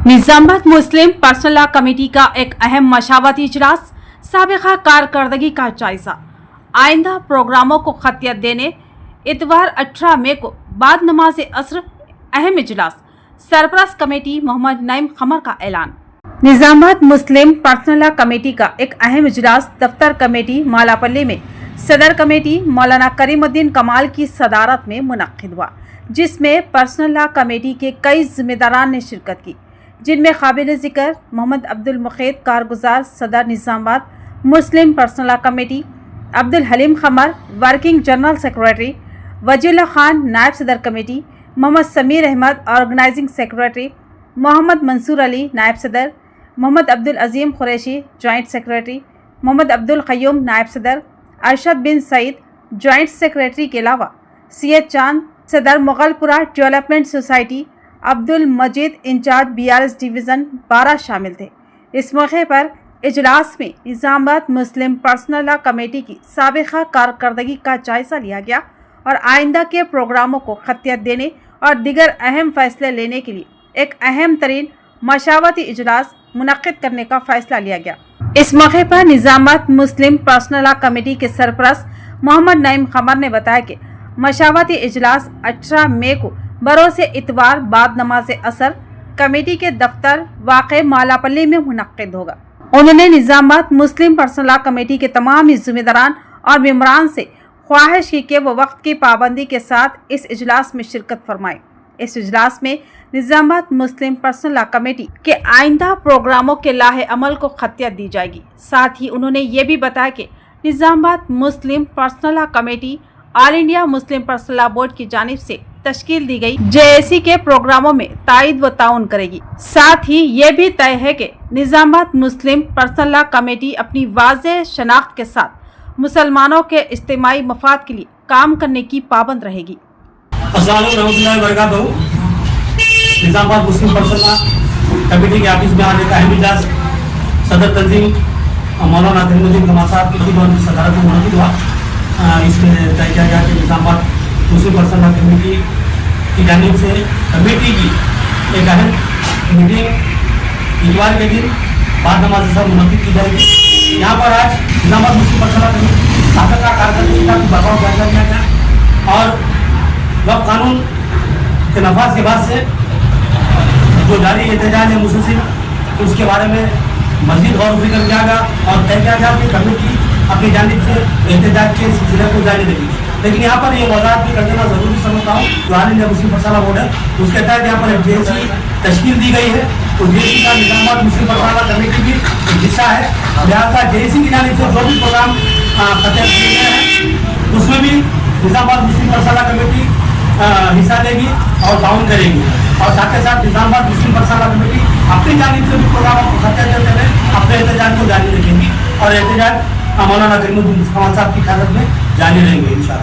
Nizamabad Muslim personal law committee का एक अहम मशावरती इजलास, साबिका कारकर्दगी का जायजा, आइंदा प्रोग्रामों को खतियत देने। इतवार 18 मई को बाद नमाज असर अहम इजलास, सरपरस्त कमेटी मोहम्मद नईम खमर का ऐलान। Nizamabad Muslim personal law committee का एक अहम इजलास दफ्तर कमेटी मालापल्ली में सदर कमेटी मौलाना करीमुद्दीन कमाल की सदारत में मुनक्किद हुआ, जिसमें पर्सनल लॉ कमेटी के कई जिम्मेदारान ने शिरकत की, जिनमें काबिल ज़िक्र मोहम्मद अब्दुल मुखीद कारगुजार सदर Nizamabad Muslim personal law committee, Abdul Haleem Khamar working general secretary, Waziullah Khan नायब सदर committee, Mohammed Sameer Ahmed organizing secretary, Mohammed Mansoor Ali नायब सदर, मोहम्मद अब्दुल अजीम कुरैशी जॉइंट सेक्रेटरी, मोहम्मद अब्दुल क़य्यूम नायब सदर, अरशद बिन सईद जॉइंट सेक्रेटरी के अलावा सैयद चांद सदर Mughalpura development society, Abdul Majeed incharge BRS division 12 शामिल थे। इस मौके पर इजलास में Nizamabad Muslim personal law committee की साबिका कारकर्दगी का जायजा लिया गया और आइंदा के प्रोग्रामों को खतियत देने और दीगर अहम फैसले लेने के लिए एक अहम तरीन मशावरती इजलास मुनक्किद करने का फैसला लिया गया। इस मौके पर Nizamabad Muslim personal law committee के सरपरस्त मोहम्मद नईम खमर ने बताया कि मशावरती इजलास 18 मई को बरोज़ इतवार बाद नमाज असर कमेटी के दफ्तर वाक़े मालापल्ली में मुनक्किद होगा। उन्होंने Nizamabad Muslim personal law committee के तमाम जिम्मेदारान और मेंबरान से ख्वाहिश की कि वो वक्त की पाबंदी के साथ इस इजलास में शिरकत फरमाएं। इस इजलास में Nizamabad Muslim personal law committee के आइंदा प्रोग्रामों के लाहे अमल को खतियत दी जाएगी। साथ ही उन्होंने ये भी बताया कि Nizamabad Muslim personal law committee all India Muslim personal law board की जानिब से तश्कील दी गई JAC के प्रोग्रामों में तायद व ताउन करेगी। साथ ही ये भी तय है कि Nizamabad Muslim personal law committee अपनी वाज़ेह शनाख्त के साथ मुसलमानों के इज्तिमाई मफाद के लिए काम करने की पाबंद रहेगी। Nizamabad Muslim personal law committee के ऑफिस में आज एक अहम इजलास सदर तंजीम मौलाना करीमुद्दीन कमाल साहब की सदारत में मुनक्किद हुआ। इसमें तय किया गया कि Nizamabad Muslim personal law committee की जानिब से कमेटी की एक अहम मीटिंग इतवार के दिन बाद नमाज असर मुनक्किद की जाएगी। यहाँ पर आज Nizamabad Muslim personal law committee साबिका कारकर्दगी का बकाऊ जायजा लिया गया और वक्फ कानून के नफाज के बाद से जो जारी एहतजाज है मुसलसिल उसके बारे में मज़ीद गौर व फिक्र किया गया और तय किया गया कि कमेटी अपनी जानिब से एहतजाज के सिलसिले को जारी रखेगी। लेकिन यहाँ पर ये वजाहत भी कर देना ज़रूरी समझता हूँ जो all India Muslim personal law board है उसके तहत यहाँ पर एक JAC तश्कील दी गई है। तो JAC का Nizamabad Muslim personal law committee भी एक हिस्सा है। लिहाजा JAC की जानिब से जो भी प्रोग्राम खतियत किए गए हैं उसमें भी Nizamabad Muslim personal law committee हिस्सा लेगी और ताउन करेगी और साथ ही साथ Nizamabad Muslim personal law committee अपनी जानिब से भी प्रोग्रामों को खतियत देते हुए अपने एहतजाज को जारी रखेंगी और एहतजाज मौलाना करीमुद्दीन कमाल साहब की क़यादत में जारी रहेंगे इंशाअल्लाह।